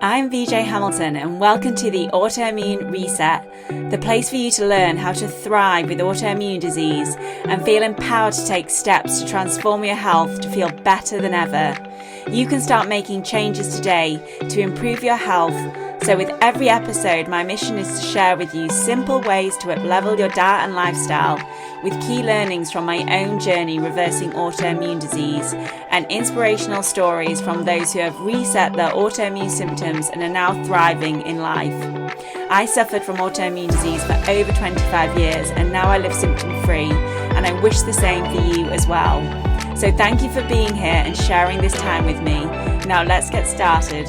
I'm VJ Hamilton and welcome to the Autoimmune Reset, the place for you to learn how to thrive with autoimmune disease and feel empowered to take steps to transform your health to feel better than ever. You can start making changes today to improve your health. So with every episode, my mission is to share with you simple ways to up-level your diet and lifestyle with key learnings from my own journey reversing autoimmune disease and inspirational stories from those who have reset their autoimmune symptoms and are now thriving in life. I suffered from autoimmune disease for over 25 years and now I live symptom-free, and I wish the same for you as well. So thank you for being here and sharing this time with me. Now let's get started.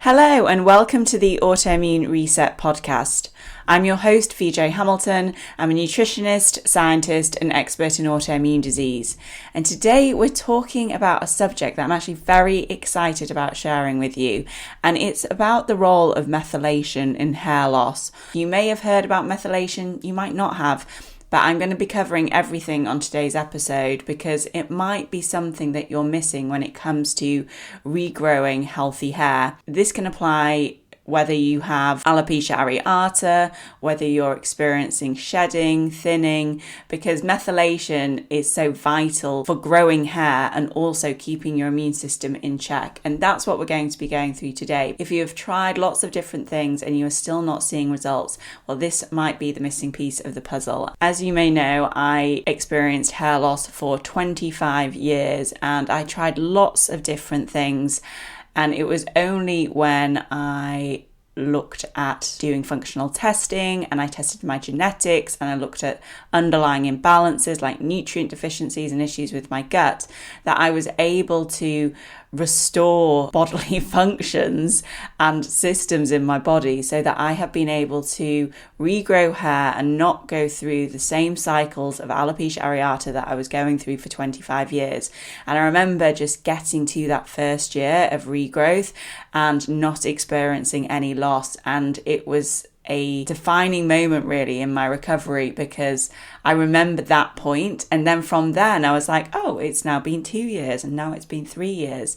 Hello and welcome to the Autoimmune Reset podcast. I'm your host, VJ Hamilton. I'm a nutritionist, scientist, and expert in autoimmune disease. And today we're talking about a subject that I'm actually very excited about sharing with you. And it's about the role of methylation in hair loss. You may have heard about methylation, you might not have. But I'm going to be covering everything on today's episode because it might be something that you're missing when it comes to regrowing healthy hair. This can apply whether you have alopecia areata, whether you're experiencing shedding, thinning, because methylation is so vital for growing hair and also keeping your immune system in check. And that's what we're going to be going through today. If you have tried lots of different things and you are still not seeing results, well, this might be the missing piece of the puzzle. As you may know, I experienced hair loss for 25 years and I tried lots of different things. And it was only when I looked at doing functional testing and I tested my genetics and I looked at underlying imbalances like nutrient deficiencies and issues with my gut that I was able to restore bodily functions and systems in my body so that I have been able to regrow hair and not go through the same cycles of alopecia areata that I was going through for 25 years. And I remember just getting to that first year of regrowth and not experiencing any loss. And it was a defining moment really in my recovery because I remembered that point. And then from then I was like, oh, it's now been 2 years and now it's been 3 years.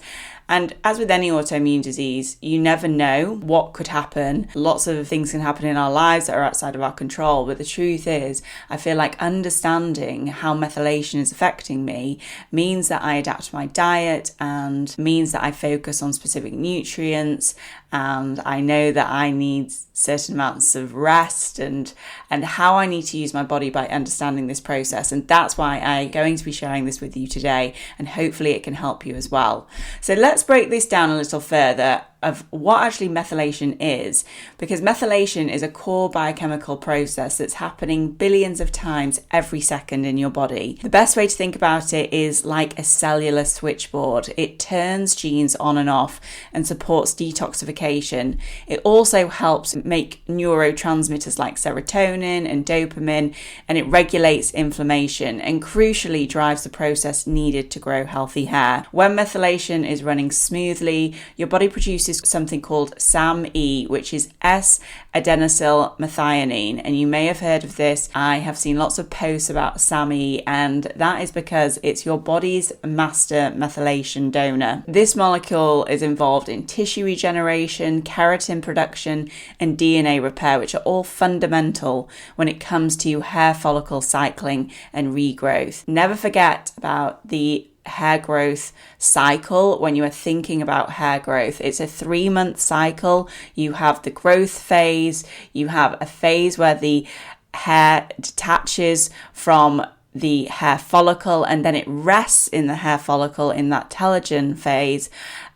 And as with any autoimmune disease, you never know what could happen. Lots of things can happen in our lives that are outside of our control. But the truth is, I feel like understanding how methylation is affecting me means that I adapt my diet and means that I focus on specific nutrients. And I know that I need certain amounts of rest and how I need to use my body by understanding this process. And that's why I'm going to be sharing this with you today. And hopefully it can help you as well. So let's break this down a little further of what actually methylation is, because methylation is a core biochemical process that's happening billions of times every second in your body. The best way to think about it is like a cellular switchboard. It turns genes on and off and supports detoxification. It also helps make neurotransmitters like serotonin and dopamine, and it regulates inflammation and crucially drives the process needed to grow healthy hair. When methylation is running smoothly, your body produces something called SAMe, which is S-adenosyl methionine. And you may have heard of this. I have seen lots of posts about SAMe, and that is because it's your body's master methylation donor. This molecule is involved in tissue regeneration, keratin production, and DNA repair, which are all fundamental when it comes to hair follicle cycling and regrowth. Never forget about the hair growth cycle when you are thinking about hair growth. It's a 3-month cycle. You have the growth phase, you have a phase where the hair detaches from the hair follicle and then it rests in the hair follicle in that telogen phase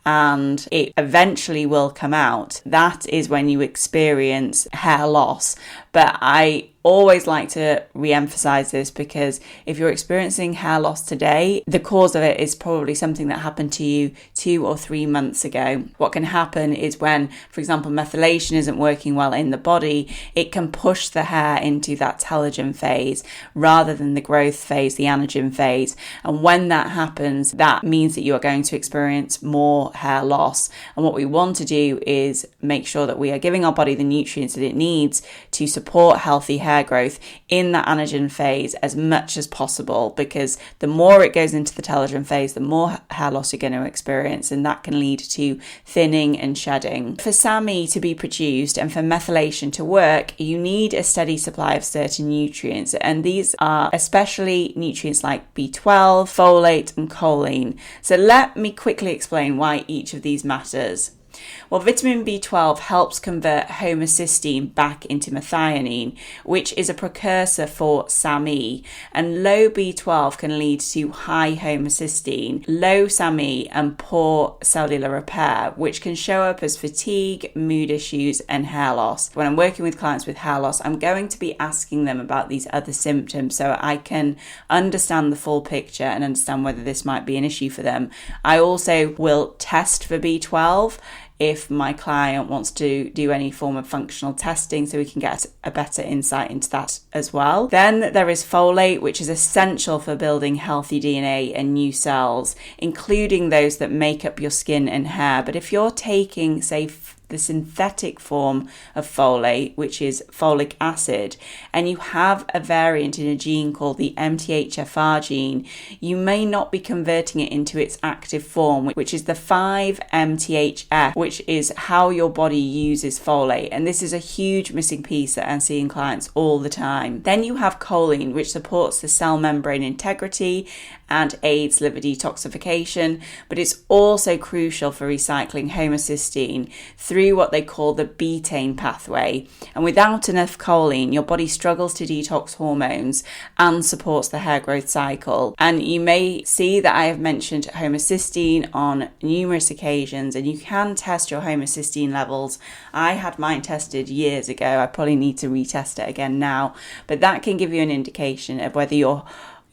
and it eventually will come out. That is when you experience hair loss. But I always like to re-emphasize this because if you're experiencing hair loss today, the cause of it is probably something that happened to you 2 or 3 months ago. What can happen is when, for example, methylation isn't working well in the body, it can push the hair into that telogen phase rather than the growth phase, the anagen phase. And when that happens, that means that you are going to experience more hair loss. And what we want to do is make sure that we are giving our body the nutrients that it needs to support healthy hair hair growth in that anagen phase as much as possible, because the more it goes into the telogen phase, the more hair loss you're going to experience, and that can lead to thinning and shedding. For SAMe to be produced and for methylation to work, you need a steady supply of certain nutrients, and these are especially nutrients like B12, folate and choline. So let me quickly explain why each of these matters. Well, vitamin B12 helps convert homocysteine back into methionine, which is a precursor for SAMe, and low B12 can lead to high homocysteine, low SAMe and poor cellular repair, which can show up as fatigue, mood issues and hair loss. When I'm working with clients with hair loss, I'm going to be asking them about these other symptoms so I can understand the full picture and understand whether this might be an issue for them. I also will test for B12 if my client wants to do any form of functional testing, so we can get a better insight into that as well. Then there is folate, which is essential for building healthy DNA and new cells, including those that make up your skin and hair. But if you're taking, say, the synthetic form of folate, which is folic acid, and you have a variant in a gene called the MTHFR gene, you may not be converting it into its active form, which is the 5-MTHF, which is how your body uses folate. And this is a huge missing piece that I'm seeing clients all the time. Then you have choline, which supports the cell membrane integrity and aids liver detoxification, but it's also crucial for recycling homocysteine through what they call the betaine pathway. And without enough choline, your body struggles to detox hormones and supports the hair growth cycle. And you may see that I have mentioned homocysteine on numerous occasions, and you can test your homocysteine levels. I had mine tested years ago. I probably need to retest it again now, but that can give you an indication of whether your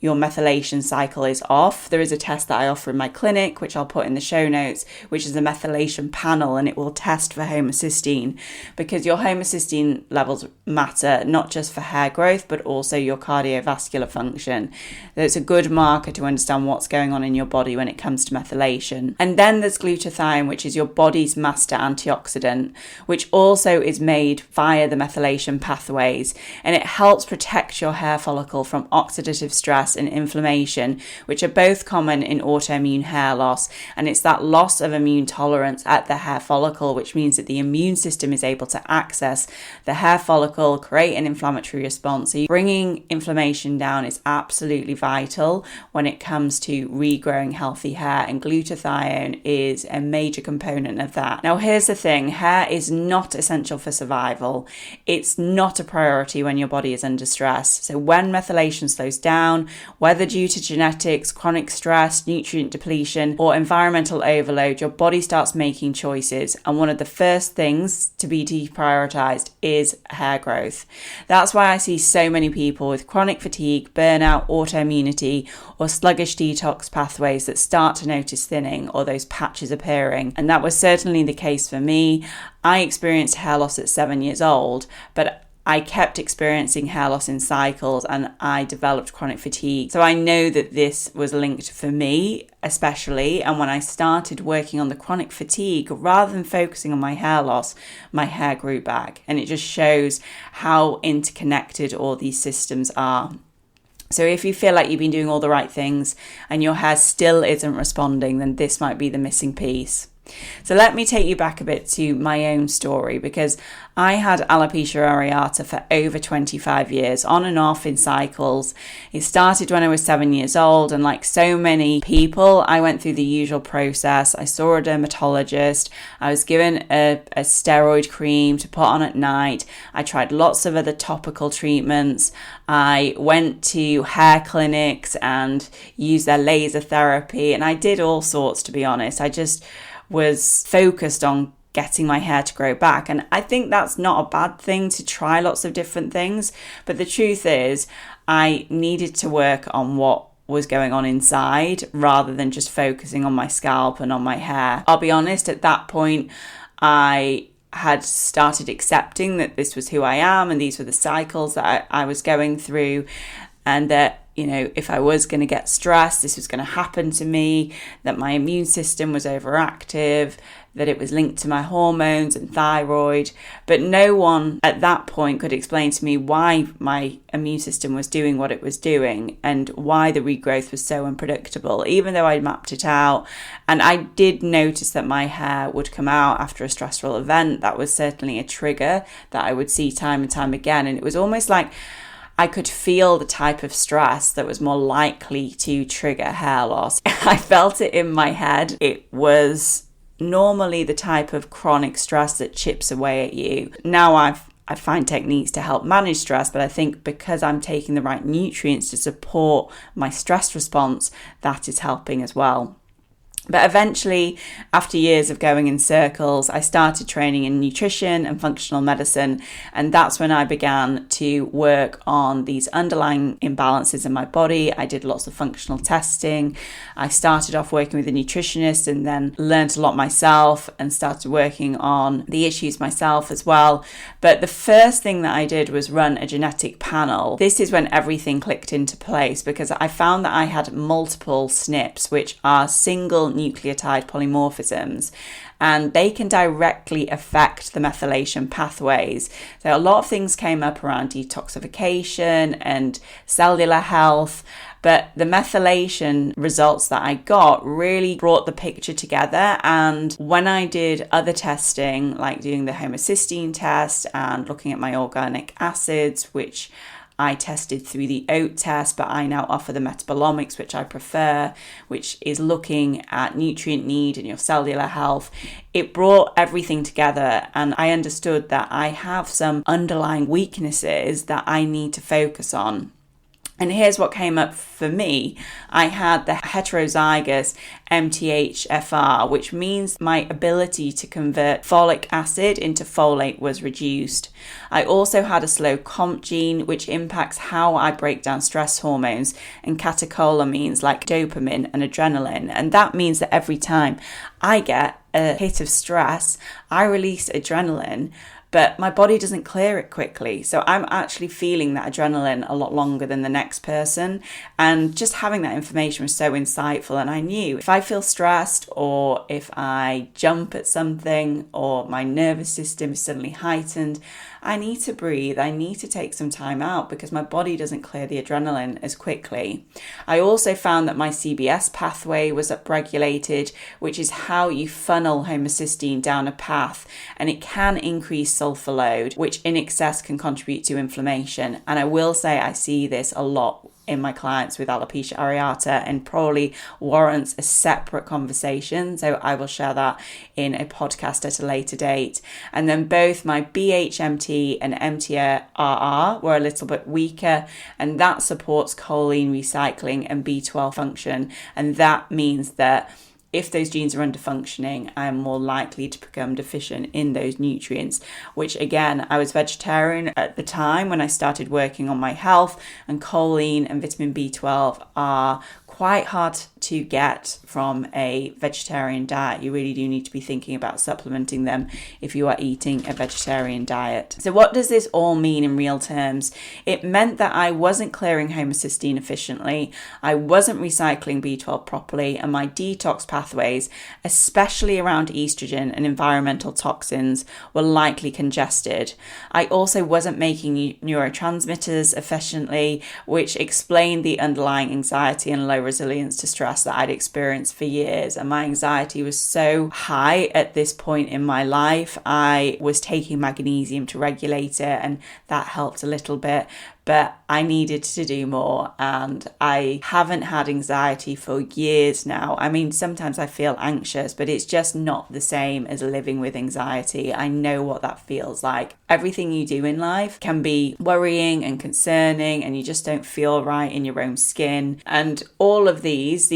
methylation cycle is off. There is a test that I offer in my clinic, which I'll put in the show notes, which is a methylation panel, and it will test for homocysteine, because your homocysteine levels matter not just for hair growth, but also your cardiovascular function. It's a good marker to understand what's going on in your body when it comes to methylation. And then there's glutathione, which is your body's master antioxidant, which also is made via the methylation pathways, and it helps protect your hair follicle from oxidative stress and inflammation, which are both common in autoimmune hair loss. And it's that loss of immune tolerance at the hair follicle, which means that the immune system is able to access the hair follicle, create an inflammatory response. So bringing inflammation down is absolutely vital when it comes to regrowing healthy hair, and glutathione is a major component of that. Now, here's the thing: hair is not essential for survival. It's not a priority when your body is under stress. So when methylation slows down, whether due to genetics, chronic stress, nutrient depletion, or environmental overload, your body starts making choices. And one of the first things to be deprioritized is hair growth. That's why I see so many people with chronic fatigue, burnout, autoimmunity, or sluggish detox pathways that start to notice thinning or those patches appearing. And that was certainly the case for me. I experienced hair loss at 7 years old, but I kept experiencing hair loss in cycles, and I developed chronic fatigue. So I know that this was linked for me especially. And when I started working on the chronic fatigue, rather than focusing on my hair loss, my hair grew back. And it just shows how interconnected all these systems are. So if you feel like you've been doing all the right things and your hair still isn't responding, then this might be the missing piece. So let me take you back a bit to my own story, because I had alopecia areata for over 25 years, on and off in cycles. It started when I was 7 years old, and like so many people, I went through the usual process. I saw a dermatologist. I was given a steroid cream to put on at night. I tried lots of other topical treatments. I went to hair clinics and used their laser therapy, and I did all sorts, to be honest. I just was focused on getting my hair to grow back. And I think that's not a bad thing, to try lots of different things. But the truth is, I needed to work on what was going on inside rather than just focusing on my scalp and on my hair. I'll be honest, at that point, I had started accepting that this was who I am and these were the cycles that I was going through, and that if I was going to get stressed, this was going to happen to me, that my immune system was overactive, that it was linked to my hormones and thyroid. But no one at that point could explain to me why my immune system was doing what it was doing and why the regrowth was so unpredictable, even though I mapped it out. And I did notice that my hair would come out after a stressful event. That was certainly a trigger that I would see time and time again. And it was almost like I could feel the type of stress that was more likely to trigger hair loss. I felt it in my head. It was normally the type of chronic stress that chips away at you. Now I find techniques to help manage stress, but I think because I'm taking the right nutrients to support my stress response, that is helping as well. But eventually, after years of going in circles, I started training in nutrition and functional medicine. And that's when I began to work on these underlying imbalances in my body. I did lots of functional testing. I started off working with a nutritionist and then learned a lot myself and started working on the issues myself as well. But the first thing that I did was run a genetic panel. This is when everything clicked into place, because I found that I had multiple SNPs, which are single nucleotide polymorphisms, and they can directly affect the methylation pathways. So a lot of things came up around detoxification and cellular health, but the methylation results that I got really brought the picture together. And when I did other testing, like doing the homocysteine test and looking at my organic acids, which I tested through the oat test, but I now offer the Metabolomix, which I prefer, which is looking at nutrient need and your cellular health. It brought everything together, and I understood that I have some underlying weaknesses that I need to focus on. And here's what came up for me. I had the heterozygous MTHFR, which means my ability to convert folic acid into folate was reduced. I also had a slow COMT gene, which impacts how I break down stress hormones and catecholamines like dopamine and adrenaline. And that means that every time I get a hit of stress, I release adrenaline, but my body doesn't clear it quickly. So I'm actually feeling that adrenaline a lot longer than the next person. And just having that information was so insightful. And I knew if I feel stressed, or if I jump at something, or my nervous system is suddenly heightened, I need to breathe. I need to take some time out because my body doesn't clear the adrenaline as quickly. I also found that my CBS pathway was upregulated, which is how you funnel homocysteine down a path, and it can increase sulfur load, which in excess can contribute to inflammation. And I will say I see this a lot in my clients with alopecia areata, and probably warrants a separate conversation. So I will share that in a podcast at a later date. And then both my BHMT and MTHFR were a little bit weaker, and that supports choline recycling and B12 function. And that means that if those genes are under functioning, I am more likely to become deficient in those nutrients, which again, I was vegetarian at the time when I started working on my health, and choline and vitamin B12 are quite hard to get from a vegetarian diet. You really do need to be thinking about supplementing them if you are eating a vegetarian diet. So what does this all mean in real terms? It meant that I wasn't clearing homocysteine efficiently, I wasn't recycling B12 properly, and my detox pathways, especially around estrogen and environmental toxins, were likely congested. I also wasn't making neurotransmitters efficiently, which explained the underlying anxiety and low resilience to stress that I'd experienced for years. And my anxiety was so high at this point in my life. I was taking magnesium to regulate it, and that helped a little bit, but I needed to do more. And I haven't had anxiety for years now. I mean, sometimes I feel anxious, but it's just not the same as living with anxiety. I know what that feels like. Everything you do in life can be worrying and concerning, and you just don't feel right in your own skin. And all of these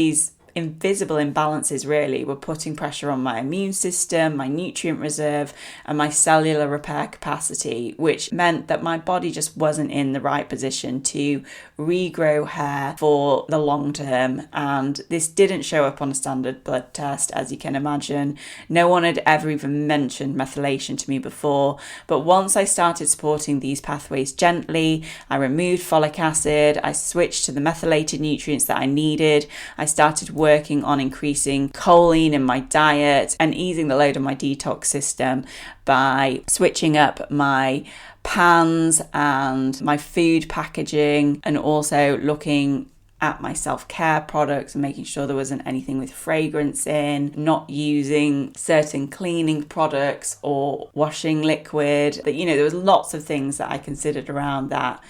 invisible imbalances really were putting pressure on my immune system, my nutrient reserve, and my cellular repair capacity, which meant that my body just wasn't in the right position to regrow hair for the long term. And this didn't show up on a standard blood test, as you can imagine. No one had ever even mentioned methylation to me before, but once I started supporting these pathways gently, I removed folic acid, I switched to the methylated nutrients that I needed, I started working on increasing choline in my diet and easing the load on my detox system by switching up my pans and my food packaging, and also looking at my self-care products and making sure there wasn't anything with fragrance in, not using certain cleaning products or washing liquid. But there was lots of things that I considered around that.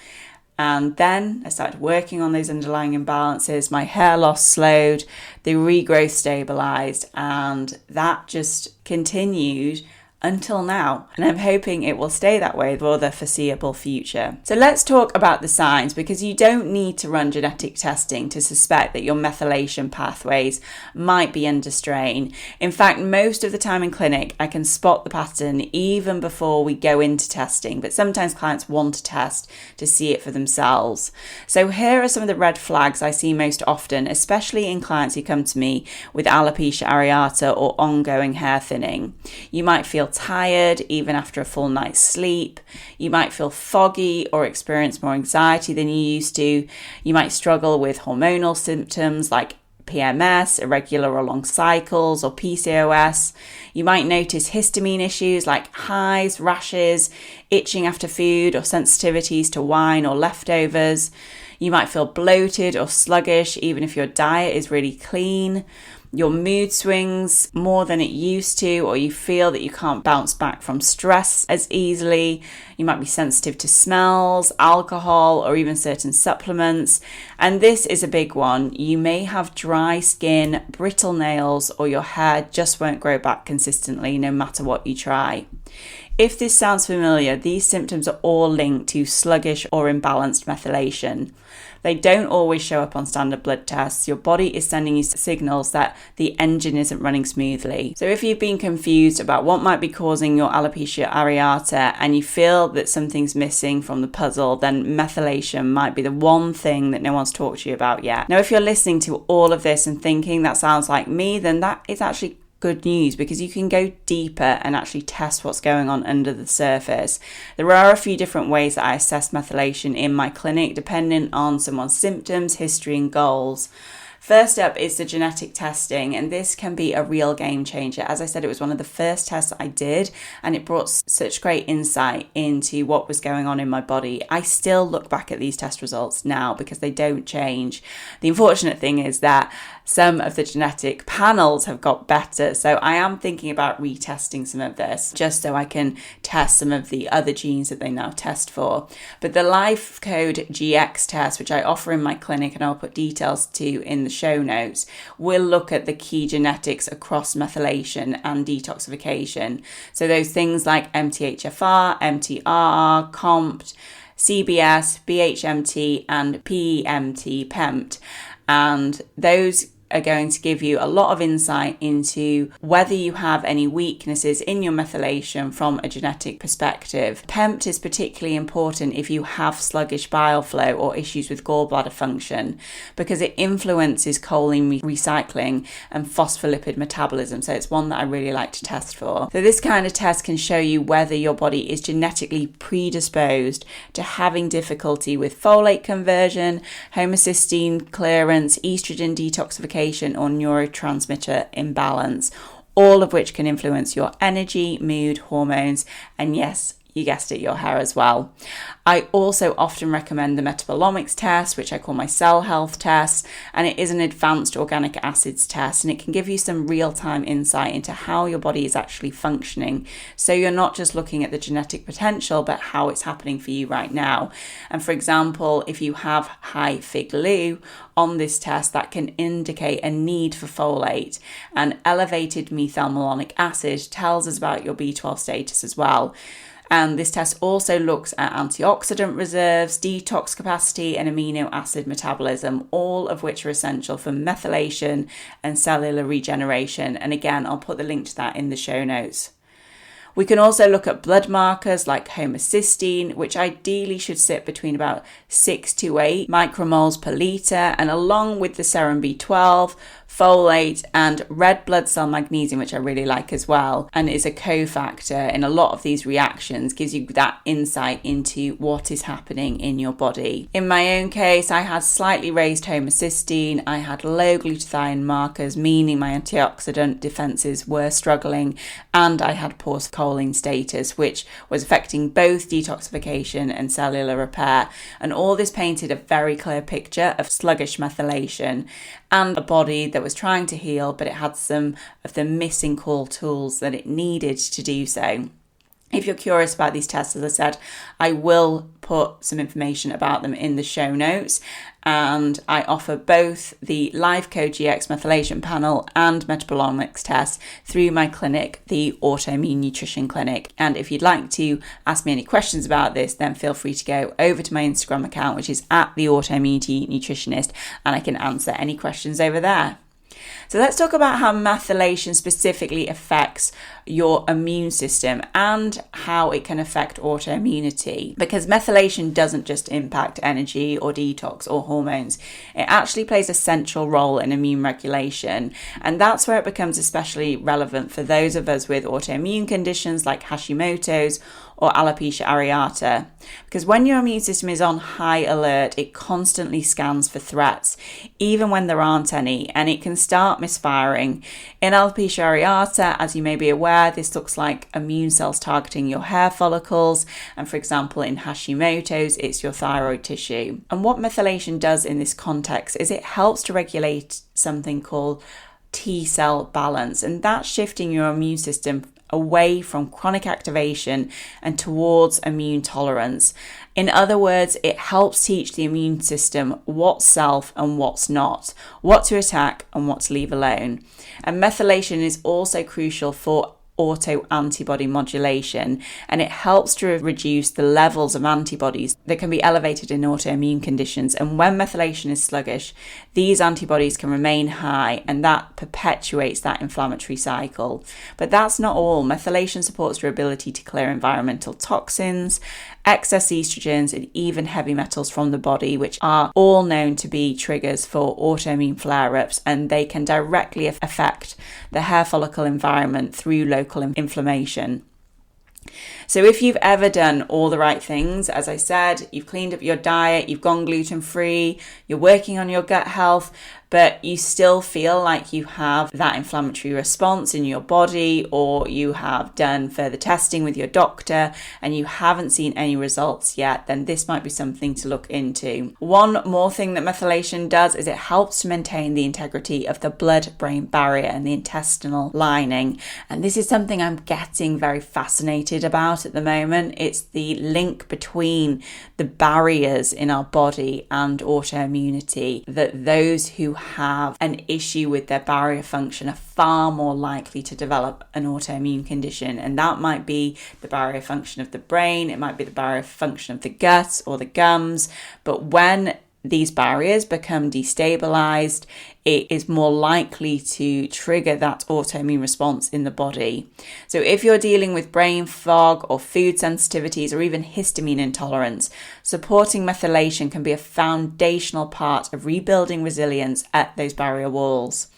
And then I started working on those underlying imbalances. My hair loss slowed, the regrowth stabilized, and that just continued until now. And I'm hoping it will stay that way for the foreseeable future. So let's talk about the signs, because you don't need to run genetic testing to suspect that your methylation pathways might be under strain. In fact, most of the time in clinic, I can spot the pattern even before we go into testing, but sometimes clients want to test to see it for themselves. So here are some of the red flags I see most often, especially in clients who come to me with alopecia areata or ongoing hair thinning. You might feel tired even after a full night's sleep. You might feel foggy or experience more anxiety than you used to. You might struggle with hormonal symptoms like PMS, irregular or long cycles, or PCOS. You might notice histamine issues like hives, rashes, itching after food, or sensitivities to wine or leftovers. You might feel bloated or sluggish even if your diet is really clean. Your mood swings more than it used to, or you feel that you can't bounce back from stress as easily. You might be sensitive to smells, alcohol, or even certain supplements. And this is a big one. You may have dry skin, brittle nails, or your hair just won't grow back consistently no matter what you try. If this sounds familiar, these symptoms are all linked to sluggish or imbalanced methylation. They don't always show up on standard blood tests. Your body is sending you signals that the engine isn't running smoothly. So if you've been confused about what might be causing your alopecia areata and you feel that something's missing from the puzzle, then methylation might be the one thing that no one's talked to you about yet. Now, if you're listening to all of this and thinking that sounds like me, then that is actually good news, because you can go deeper and actually test what's going on under the surface. There are a few different ways that I assess methylation in my clinic, depending on someone's symptoms, history, and goals. First up is the genetic testing, and this can be a real game changer. As I said, it was one of the first tests that I did, and it brought such great insight into what was going on in my body. I still look back at these test results now because they don't change. The unfortunate thing is that some of the genetic panels have got better, so I am thinking about retesting some of this just so I can test some of the other genes that they now test for. But the Lifecode Gx test, which I offer in my clinic and I'll put details to in the show notes, will look at the key genetics across methylation and detoxification. So those things like MTHFR, MTHFR, COMT, CBS, BHMT, and PEMT. And those are going to give you a lot of insight into whether you have any weaknesses in your methylation from a genetic perspective. PEMT is particularly important if you have sluggish bile flow or issues with gallbladder function, because it influences choline recycling and phospholipid metabolism. So it's one that I really like to test for. So this kind of test can show you whether your body is genetically predisposed to having difficulty with folate conversion, homocysteine clearance, estrogen detoxification, or neurotransmitter imbalance, all of which can influence your energy, mood, hormones, and yes, you guessed it, your hair as well. I also often recommend the Metabolomix test, which I call my cell health test, and it is an advanced organic acids test, and it can give you some real-time insight into how your body is actually functioning. So you're not just looking at the genetic potential, but how it's happening for you right now. And for example, if you have high Fig-Lu on this test, that can indicate a need for folate, and elevated methylmalonic acid tells us about your B12 status as well. And this test also looks at antioxidant reserves, detox capacity, and amino acid metabolism, all of which are essential for methylation and cellular regeneration. And again, I'll put the link to that in the show notes. We can also look at blood markers like homocysteine, which ideally should sit between about 6 to 8 micromoles per litre, and along with the serum B12, folate, and red blood cell magnesium, which I really like as well, and is a cofactor in a lot of these reactions, gives you that insight into what is happening in your body. In my own case, I had slightly raised homocysteine, I had low glutathione markers, meaning my antioxidant defences were struggling, and I had poor choline status, which was affecting both detoxification and cellular repair. And all this painted a very clear picture of sluggish methylation and a body that was trying to heal, but it had some of the missing core tools that it needed to do so. If you're curious about these tests, as I said, I will put some information about them in the show notes, and I offer both the Lifecode Gx methylation panel and Metabolomix test through my clinic, the Autoimmune Nutrition Clinic. And if you'd like to ask me any questions about this, then feel free to go over to my Instagram account, which is at the Autoimmunity Nutritionist, and I can answer any questions over there. So let's talk about how methylation specifically affects your immune system and how it can affect autoimmunity. Because methylation doesn't just impact energy or detox or hormones. It actually plays a central role in immune regulation. And that's where it becomes especially relevant for those of us with autoimmune conditions like Hashimoto's or alopecia areata. Because when your immune system is on high alert, it constantly scans for threats, even when there aren't any, and it can start misfiring. In alopecia areata, as you may be aware, this looks like immune cells targeting your hair follicles, and for example, in Hashimoto's, it's your thyroid tissue. And what methylation does in this context is it helps to regulate something called T cell balance, and that's shifting your immune system away from chronic activation and towards immune tolerance. In other words, it helps teach the immune system what's self and what's not, what to attack and what to leave alone. And methylation is also crucial for autoantibody modulation, and it helps to reduce the levels of antibodies that can be elevated in autoimmune conditions. And when methylation is sluggish, these antibodies can remain high, and that perpetuates that inflammatory cycle. But that's not all. Methylation supports your ability to clear environmental toxins, excess estrogens, and even heavy metals from the body, which are all known to be triggers for autoimmune flare-ups, and they can directly affect the hair follicle environment through local inflammation. So if you've ever done all the right things, as I said, you've cleaned up your diet, you've gone gluten-free, you're working on your gut health, but you still feel like you have that inflammatory response in your body, or you have done further testing with your doctor and you haven't seen any results yet, then this might be something to look into. One more thing that methylation does is it helps to maintain the integrity of the blood-brain barrier and the intestinal lining. And this is something I'm getting very fascinated about at the moment. It's the link between the barriers in our body and autoimmunity, that those who have an issue with their barrier function are far more likely to develop an autoimmune condition. And that might be the barrier function of the brain, it might be the barrier function of the gut or the gums. But when these barriers become destabilized, it is more likely to trigger that autoimmune response in the body. So if you're dealing with brain fog or food sensitivities or even histamine intolerance, supporting methylation can be a foundational part of rebuilding resilience at those barrier walls.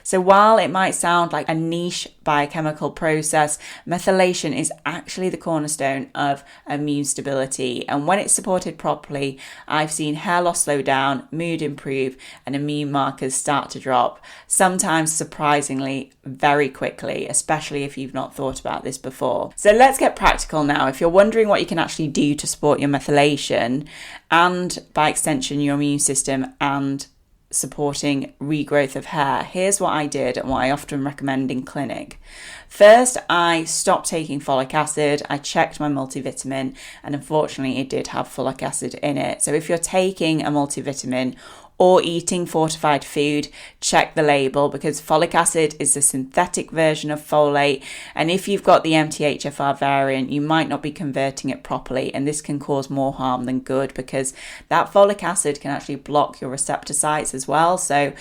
So while it might sound like a niche biochemical process, methylation is actually the cornerstone of immune stability. And when it's supported properly, I've seen hair loss slow down, mood improve, and immune markers start to drop, sometimes surprisingly very quickly, especially if you've not thought about this before. So let's get practical now. If you're wondering what you can actually do to support your methylation and by extension your immune system and supporting regrowth of hair, here's what I did and what I often recommend in clinic. First, I stopped taking folic acid. I checked my multivitamin, and unfortunately it did have folic acid in it. So if you're taking a multivitamin or eating fortified food, check the label, because folic acid is the synthetic version of folate. And if you've got the MTHFR variant, you might not be converting it properly. And this can cause more harm than good, because that folic acid can actually block your receptor sites as well. So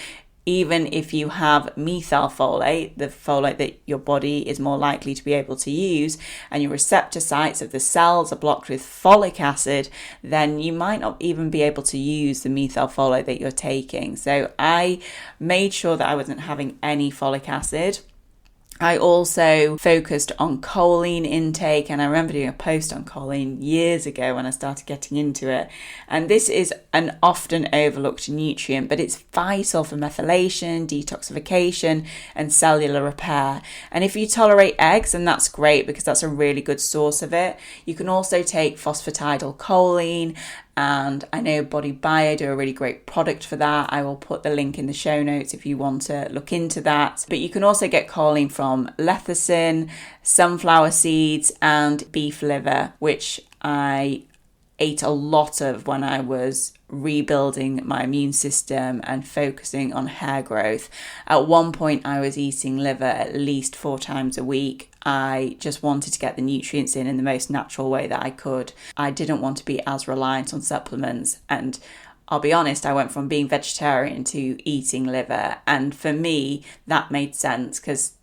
even if you have methylfolate, the folate that your body is more likely to be able to use, and your receptor sites of the cells are blocked with folic acid, then you might not even be able to use the methylfolate that you're taking. So I made sure that I wasn't having any folic acid. I also focused on choline intake, and I remember doing a post on choline years ago when I started getting into it. And this is an often overlooked nutrient, but it's vital for methylation, detoxification, and cellular repair. And if you tolerate eggs, then that's great, because that's a really good source of it. You can also take phosphatidylcholine, and I know Body Bio do a really great product for that. I will put the link in the show notes if you want to look into that. But you can also get choline from lecithin, sunflower seeds, and beef liver, which I ate a lot of when I was rebuilding my immune system and focusing on hair growth. At one point, I was eating liver at least 4 times a week. I just wanted to get the nutrients in the most natural way that I could. I didn't want to be as reliant on supplements. And I'll be honest, I went from being vegetarian to eating liver. And for me, that made sense, because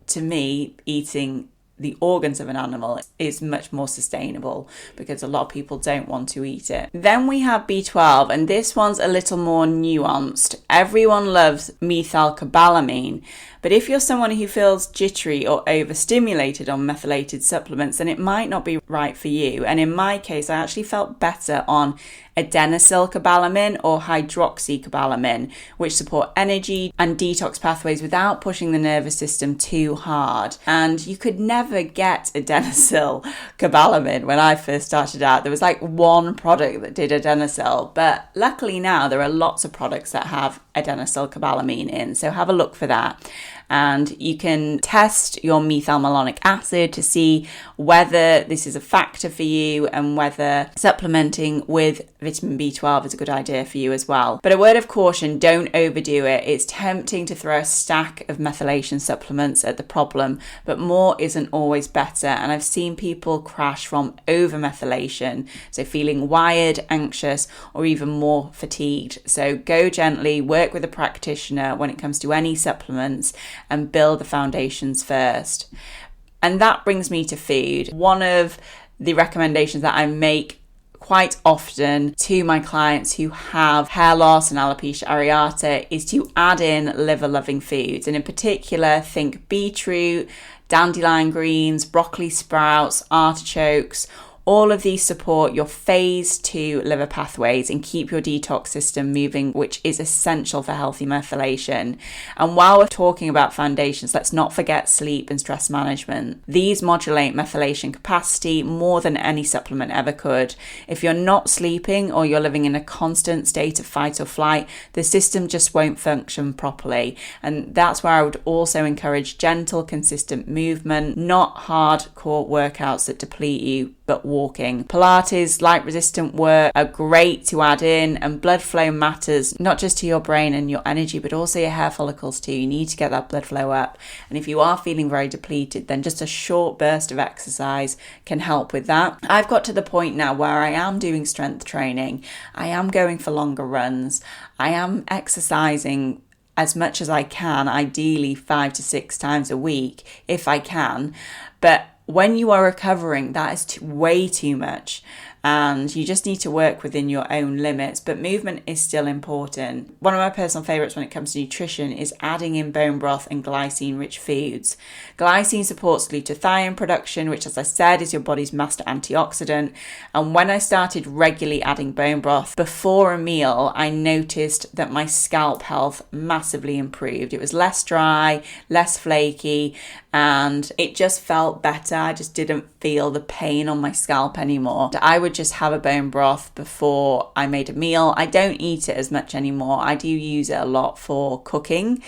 to me, eating the organs of an animal is much more sustainable, because a lot of people don't want to eat it. Then we have B12, and this one's a little more nuanced. Everyone loves methylcobalamin, but if you're someone who feels jittery or overstimulated on methylated supplements, then it might not be right for you. And in my case, I actually felt better on adenosylcobalamin or hydroxycobalamin, which support energy and detox pathways without pushing the nervous system too hard. And you could never get adenosylcobalamin when I first started out. There was like one product that did adenosyl, but luckily now there are lots of products that have adenosylcobalamin in, so have a look for that. And you can test your methylmalonic acid to see whether this is a factor for you and whether supplementing with vitamin B12 is a good idea for you as well. But a word of caution, don't overdo it. It's tempting to throw a stack of methylation supplements at the problem, but more isn't always better. And I've seen people crash from over-methylation, so feeling wired, anxious, or even more fatigued. So go gently, work with a practitioner when it comes to any supplements, and build the foundations first. And that brings me to food. One of the recommendations that I make quite often to my clients who have hair loss and alopecia areata is to add in liver-loving foods. And in particular, think beetroot, dandelion greens, broccoli sprouts, artichokes. All of these support your phase 2 liver pathways and keep your detox system moving, which is essential for healthy methylation. And while we're talking about foundations, let's not forget sleep and stress management. These modulate methylation capacity more than any supplement ever could. If you're not sleeping or you're living in a constant state of fight or flight, the system just won't function properly. And that's where I would also encourage gentle, consistent movement, not hardcore workouts that deplete you, but walking. Pilates, light resistant work are great to add in, and blood flow matters not just to your brain and your energy, but also your hair follicles too. You need to get that blood flow up. And if you are feeling very depleted, then just a short burst of exercise can help with that. I've got to the point now where I am doing strength training. I am going for longer runs. I am exercising as much as I can, ideally 5 to 6 times a week if I can. But when you are recovering, that is way too much, and you just need to work within your own limits, but movement is still important. One of my personal favorites when it comes to nutrition is adding in bone broth and glycine-rich foods. Glycine supports glutathione production, which, as I said, is your body's master antioxidant. And when I started regularly adding bone broth before a meal, I noticed that my scalp health massively improved. It was less dry, less flaky, and it just felt better. I just didn't feel the pain on my scalp anymore. I would would just have a bone broth before I made a meal. I don't eat it as much anymore. I do use it a lot for cooking,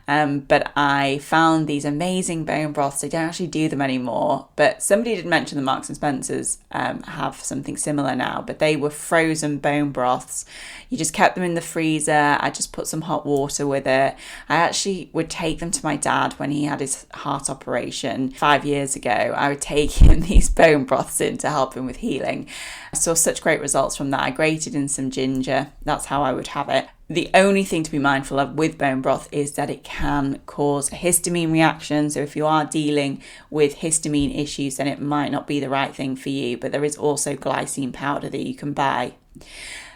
but I found these amazing bone broths. I don't actually do them anymore, but somebody did mention the Marks and Spencer's have something similar now, but they were frozen bone broths. You just kept them in the freezer. I just put some hot water with it. I actually would take them to my dad when he had his heart operation 5 years ago. I would take him these bone broths in to help him with healing. I saw such great results from that. I grated in some ginger. That's how I would have it. The only thing to be mindful of with bone broth is that it can cause a histamine reaction. So if you are dealing with histamine issues, then it might not be the right thing for you. But there is also glycine powder that you can buy.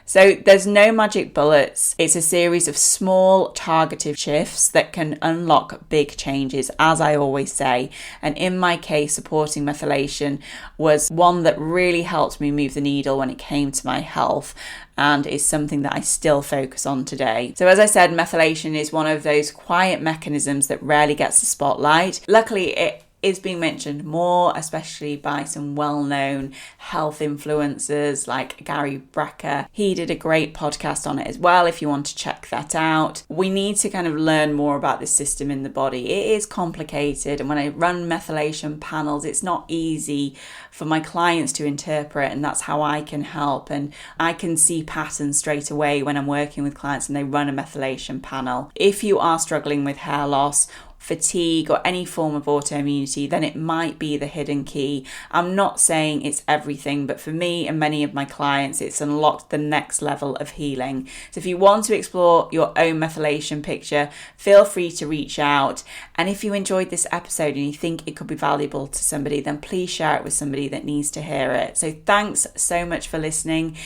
So there's no magic bullets. It's a series of small targeted shifts that can unlock big changes, as I always say. And in my case, supporting methylation was one that really helped me move the needle when it came to my health, and is something that I still focus on today. So as I said, methylation is one of those quiet mechanisms that rarely gets the spotlight. Luckily, it is being mentioned more, especially by some well-known health influencers like Gary Brecker. He did a great podcast on it as well, if you want to check that out. We need to kind of learn more about this system in the body. It is complicated, and when I run methylation panels, it's not easy for my clients to interpret, and that's how I can help. And I can see patterns straight away when I'm working with clients and they run a methylation panel. If you are struggling with hair loss, fatigue, or any form of autoimmunity, then it might be the hidden key. I'm not saying it's everything, but for me and many of my clients, it's unlocked the next level of healing. So if you want to explore your own methylation picture, feel free to reach out. And if you enjoyed this episode and you think it could be valuable to somebody, then please share it with somebody that needs to hear it. So thanks so much for listening.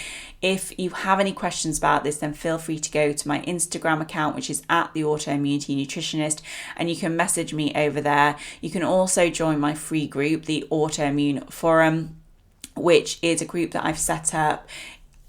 If you have any questions about this, then feel free to go to my Instagram account, which is at the Autoimmunity Nutritionist, and you can message me over there. You can also join my free group, the Autoimmune Forum, which is a group that I've set up.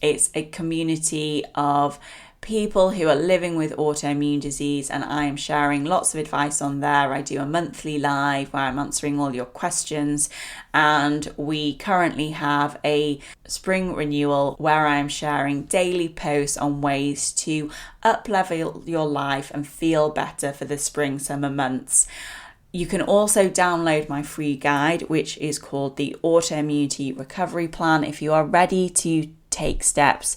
It's a community of people who are living with autoimmune disease, and I am sharing lots of advice on there. I do a monthly live where I'm answering all your questions, and we currently have a spring renewal where I am sharing daily posts on ways to up-level your life and feel better for the spring summer months. You can also download my free guide, which is called the Autoimmunity Recovery Plan. If you are ready to take steps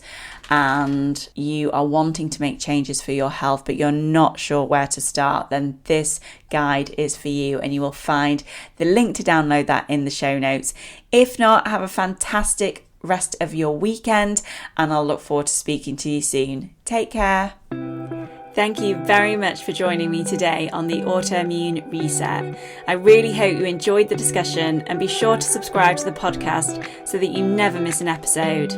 and you are wanting to make changes for your health, but you're not sure where to start, then this guide is for you, and you will find the link to download that in the show notes. If not, have a fantastic rest of your weekend, and I'll look forward to speaking to you soon. Take care. Thank you very much for joining me today on the Autoimmune Reset. I really hope you enjoyed the discussion, and be sure to subscribe to the podcast so that you never miss an episode.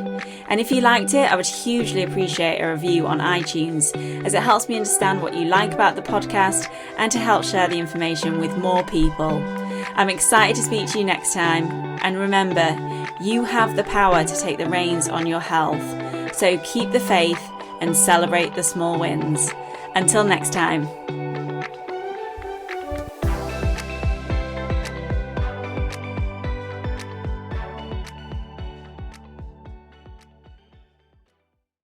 And if you liked it, I would hugely appreciate a review on iTunes, as it helps me understand what you like about the podcast and to help share the information with more people. I'm excited to speak to you next time, and remember, you have the power to take the reins on your health. So keep the faith and celebrate the small wins. Until next time.